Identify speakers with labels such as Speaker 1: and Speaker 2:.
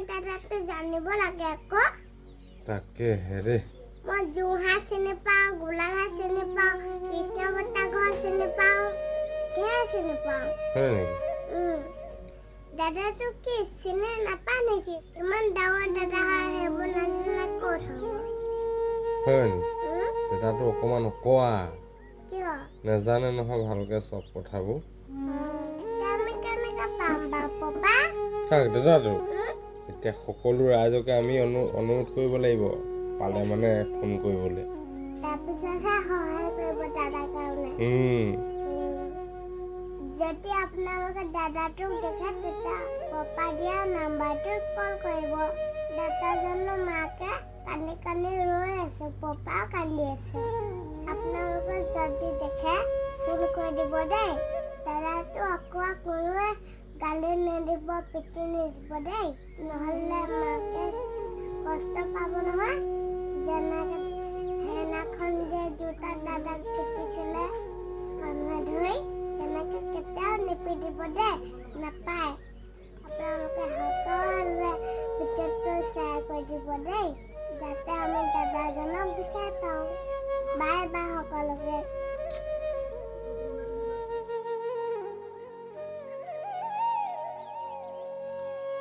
Speaker 1: দাদাটো জানিব লাগে আকৌ
Speaker 2: তাকে হেৰে
Speaker 1: মই জোহা চিনি পাওঁ গোলাঘাট চিনি পাওঁ কৃষ্ণ বৰ্তা ঘৰ চিনি পাওঁ ধেৰ চিনি পাওঁ
Speaker 2: হয় নেকি
Speaker 1: দাদাটো কি চিনি নাপায় নেকি ইমান ডাঙৰ দাদা হয় সেইবোৰ নাজানিলে ক'ত হ'ব
Speaker 2: হয় নেকি দাদাটো অকণমান কোৱা
Speaker 1: কিয়
Speaker 2: নাজানে নহয় ভালকে চব কথাবোৰ
Speaker 1: এতিয়া আমি কেনেকৈ পাম বাৰু পাপা
Speaker 2: কাক দাদাটো এতিয়া সকলো ৰাইজকে আমি অনুৰোধ কৰিব লাগিব পালে মানে ফোন কৰিবলৈ
Speaker 1: তাৰপিছতহে সহায় কৰিব দাদাৰ কাৰণে যদি আপোনালোকে দাদাটোক দেখে তেতিয়া পাপা দিয়া নাম্বাৰটোত কল কৰিব দাদাজনৰ মাকে কান্দি কান্দি ৰৈ আছে পাপাও কান্দি আছে আপোনালোকে যদি দেখে ফোন কৰি দিব দেই দাদাটো আকৌ কোনোৱে গালি নিদিব পিটি নিদিব দেই নহ'লে মাকে কষ্ট পাব নহয় যেনেকৈ সেইদিনাখন যে দুটা দাদাক পিটিছিলে মানুহে ধৰি তেনেকৈ কেতিয়াও নিপিটিব দেই নাপায় আপোনালোকে সকলোৱে ভিডিঅ'টো শ্বেয়াৰ কৰি দিব দেই যাতে আমি দাদাজনক বিচাৰি পাওঁ বাই বাই সকলোকে